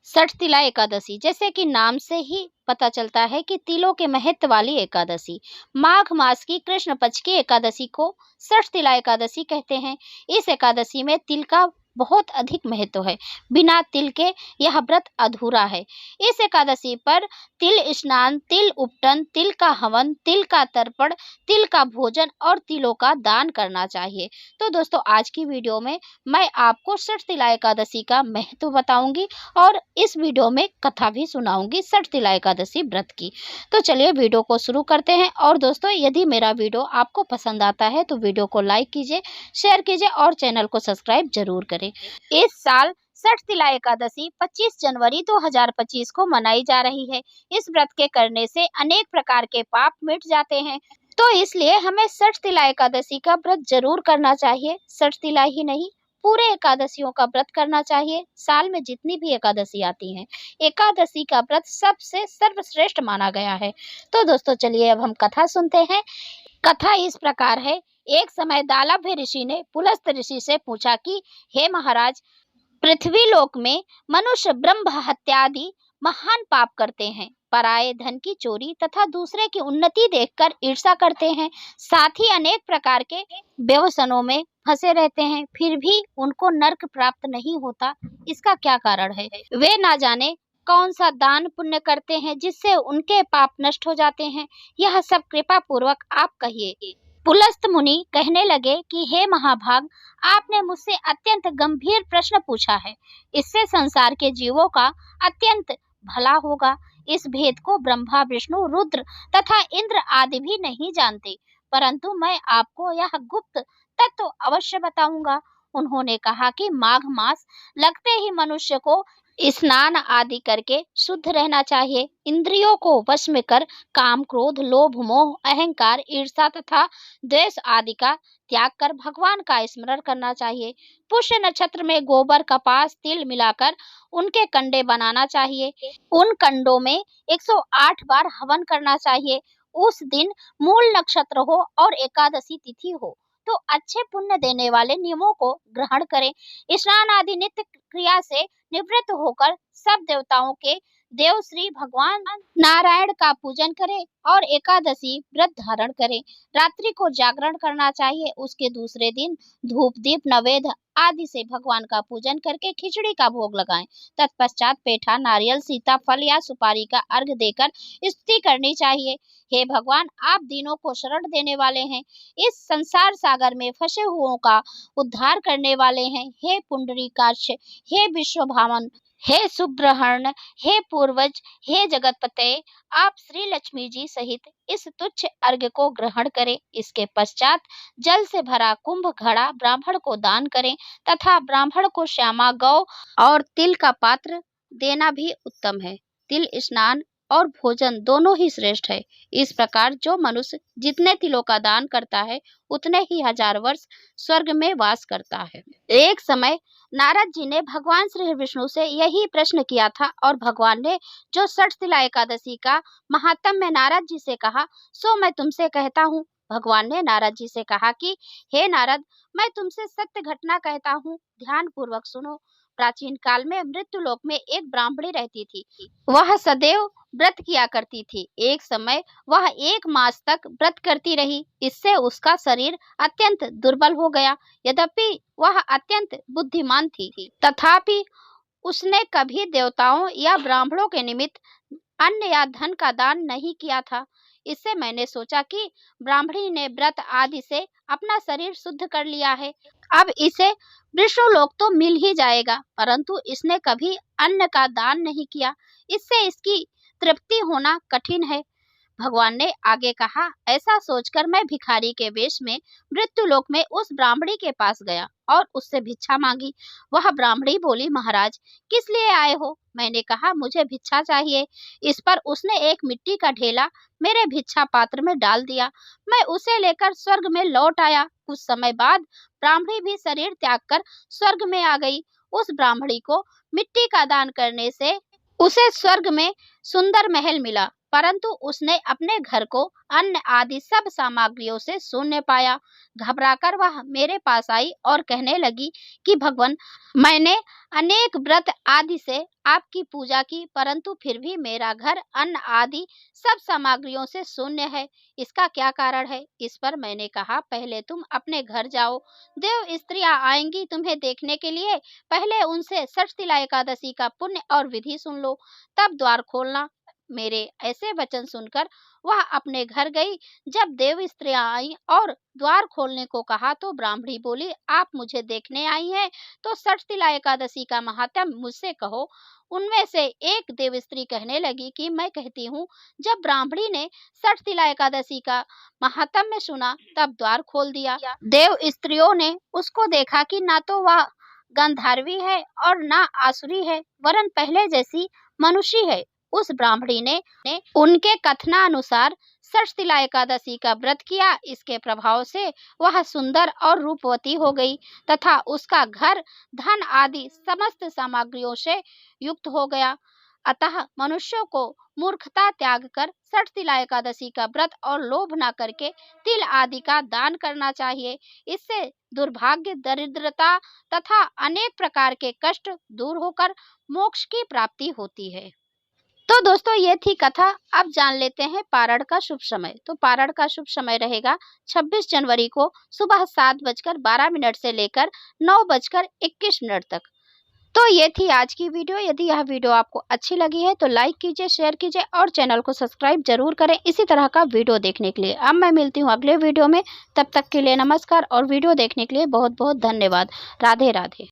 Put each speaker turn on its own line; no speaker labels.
षटतिला एकादशी, जैसे कि नाम से ही पता चलता है कि तिलों के महत्व वाली एकादशी। माघ मास की कृष्ण पक्ष की एकादशी को षटतिला एकादशी कहते हैं। इस एकादशी में तिल का बहुत अधिक महत्व है। बिना तिल के यह व्रत अधूरा है। इस एकादशी पर तिल स्नान, तिल उपटन, तिल का हवन, तिल का तर्पण, तिल का भोजन और तिलों का दान करना चाहिए। तो दोस्तों, आज की वीडियो में मैं आपको षटतिला एकादशी का महत्व बताऊंगी और इस वीडियो में कथा भी सुनाऊंगी षटतिला एकादशी व्रत की। तो चलिए वीडियो को शुरू करते हैं। और दोस्तों, यदि मेरा वीडियो आपको पसंद आता है तो वीडियो को लाइक कीजिए, शेयर कीजिए और चैनल को सब्सक्राइब जरूर करें। इस साल षटतिला एकादशी 25 जनवरी 2025 को मनाई जा रही है। इस व्रत के करने से अनेक प्रकार के पाप मिट जाते हैं, तो इसलिए हमें षटतिला एकादशी का व्रत जरूर करना चाहिए। षटतिला ही नहीं, पूरे एकादशियों का व्रत करना चाहिए। साल में जितनी भी एकादशी आती हैं, एकादशी का व्रत सबसे सर्वश्रेष्ठ माना गया है। तो दोस्तों, चलिए अब हम कथा सुनते हैं। कथा इस प्रकार है। एक समय दालाभ्य ऋषि ने पुलस्त ऋषि से पूछा कि हे महाराज, पृथ्वी लोक में मनुष्य ब्रह्म हत्या आदि महान पाप करते हैं, पराये धन की चोरी तथा दूसरे की उन्नति देखकर ईर्ष्या करते हैं, साथ ही अनेक प्रकार के व्यसनों में फंसे रहते हैं, फिर भी उनको नरक प्राप्त नहीं होता। इसका क्या कारण है? वे ना जाने कौन सा दान पुण्य करते हैं जिससे उनके पाप नष्ट हो जाते हैं। यह सब कृपा पूर्वक आप कहिए। पुलस्त मुनि कहने लगे कि हे महाभाग, आपने मुझसे अत्यंत गंभीर प्रश्न पूछा है। इससे संसार के जीवों का अत्यंत भला होगा। इस भेद को ब्रह्मा, विष्णु, रुद्र तथा इंद्र आदि भी नहीं जानते, परंतु मैं आपको यह गुप्त तत्व अवश्य बताऊंगा। उन्होंने कहा कि माघ मास लगते ही मनुष्य को स्नान आदि करके शुद्ध रहना चाहिए। इंद्रियों को वश में कर काम, क्रोध, लोभ, मोह, अहंकार, ईर्ष्या तथा द्वेष आदि का त्याग कर भगवान का स्मरण करना चाहिए। पुष्य नक्षत्र में गोबर, कपास, तिल मिलाकर उनके कंडे बनाना चाहिए। उन कंडों में 108 बार हवन करना चाहिए। उस दिन मूल नक्षत्र हो और एकादशी तिथि हो तो अच्छे पुण्य देने वाले नियमों को ग्रहण करें। स्नान आदि नित्य क्रिया से निवृत्त होकर सब देवताओं के देव श्री भगवान नारायण का पूजन करें और एकादशी व्रत धारण करें। रात्रि को जागरण करना चाहिए। उसके दूसरे दिन धूप, दीप, नैवेद्य आदि से भगवान का पूजन करके खिचड़ी का भोग लगाएं। तत्पश्चात पेठा, नारियल, सीताफल या सुपारी का अर्घ देकर स्तुति करनी चाहिए। हे भगवान, आप दीनों को शरण देने वाले हैं, इस संसार सागर में फंसे हुओं का उद्धार करने वाले हैं। हे पुंडरीकाक्ष, हे विश्वभावन, हे सुब्रहण, हे पूर्वज, हे जगतपते, आप श्री लक्ष्मी जी सहित इस तुच्छ अर्घ्य को ग्रहण करें। इसके पश्चात जल से भरा कुंभ घड़ा ब्राह्मण को दान करें तथा ब्राह्मण को श्यामा गौ और तिल का पात्र देना भी उत्तम है। तिल स्नान और भोजन दोनों ही श्रेष्ठ है। इस प्रकार जो मनुष्य जितने तिलों का दान करता है उतने ही 1000 वर्ष स्वर्ग में वास करता है। एक समय नारद जी ने भगवान श्री विष्णु से यही प्रश्न किया था और भगवान ने जो षटतिला एकादशी का महात्म्य नारद जी से कहा सो मैं तुमसे कहता हूँ। भगवान ने नारद जी से कहा कि हे नारद, मैं तुमसे सत्य घटना कहता हूँ, ध्यान पूर्वक सुनो। प्राचीन काल में मृत्यु लोक में एक ब्राह्मणी रहती थी। वह सदैव व्रत किया करती थी। एक समय वह 1 मास तक व्रत करती रही। इससे उसका शरीर अत्यंत दुर्बल हो गया। यद्यपि वह अत्यंत बुद्धिमान थी, तथापि उसने कभी देवताओं या ब्राह्मणों के निमित्त अन्न या धन का दान नहीं किया था। इससे मैंने सोचा कि ब्राह्मणी ने व्रत आदि से अपना शरीर शुद्ध कर लिया है, अब इसे विष्णु लोक तो मिल ही जाएगा, परंतु इसने कभी अन्न का दान नहीं किया। इससे इसकी तृप्ति होना कठिन है। भगवान ने आगे कहा, ऐसा सोचकर मैं भिखारी के वेश में मृत्यु लोक में उस ब्राह्मणी के पास गया और उससे भिक्षा मांगी। वह ब्राह्मणी बोली, महाराज, किस लिए आए हो? मैंने कहा, मुझे भिक्षा चाहिए। इस पर उसने एक मिट्टी का ढेला मेरे भिक्षा पात्र में डाल दिया। मैं उसे लेकर स्वर्ग में लौट आया। कुछ समय बाद ब्राह्मणी भी शरीर त्याग कर स्वर्ग में आ गई। उस ब्राह्मणी को मिट्टी का दान करने से उसे स्वर्ग में सुंदर महल मिला। परंतु उसने अपने घर को अन्न आदि सब सामग्रियों से शून्य पाया। घबराकर वह मेरे पास आई और कहने लगी कि भगवान, मैंने अनेक व्रत आदि से आपकी पूजा की, परंतु फिर भी मेरा घर अन्न आदि सब सामग्रियों से शून्य है। इसका क्या कारण है? इस पर मैंने कहा, पहले तुम अपने घर जाओ, देव स्त्रियां आएंगी तुम्हें देखने के लिए, पहले उनसे षष्ठीला एकादशी का पुण्य और विधि सुन लो, तब द्वार खोलना। मेरे ऐसे वचन सुनकर वह अपने घर गई। जब देव स्त्रियां आई और द्वार खोलने को कहा तो ब्राह्मणी बोली, आप मुझे देखने आई हैं तो षष्ठीला एकादशी का महात्म्य मुझसे कहो। उनमें से एक देव स्त्री कहने लगी कि मैं कहती हूँ। जब ब्राह्मणी ने षष्ठीला एकादशी का महात्म्य सुना तब द्वार खोल दिया। देव स्त्रियों ने उसको देखा कि ना तो वह गंधर्वी है और ना आसुरी है, वरन पहले जैसी मनुष्य है। उस ब्राह्मणी ने उनके कथनानुसार षष्ठीला एकादशी का व्रत किया। इसके प्रभाव से वह सुंदर और रूपवती हो गई तथा उसका घर धन आदि समस्त सामग्रियों से युक्त हो गया। अतः मनुष्यों को मूर्खता त्याग कर षष्ठीला एकादशी का व्रत और लोभ न करके तिल आदि का दान करना चाहिए। इससे दुर्भाग्य, दरिद्रता तथा अनेक प्रकार के कष्ट दूर होकर मोक्ष की प्राप्ति होती है। तो दोस्तों, ये थी कथा। अब जान लेते हैं पारण का शुभ समय। तो पारण का शुभ समय रहेगा 26 जनवरी को सुबह 7:12 से लेकर 9:21 तक। तो ये थी आज की वीडियो। यदि यह वीडियो आपको अच्छी लगी है तो लाइक कीजिए, शेयर कीजिए और चैनल को सब्सक्राइब जरूर करें इसी तरह का वीडियो देखने के लिए। अब मैं मिलती हूँ अगले वीडियो में, तब तक के लिए नमस्कार और वीडियो देखने के लिए बहुत बहुत धन्यवाद। राधे राधे।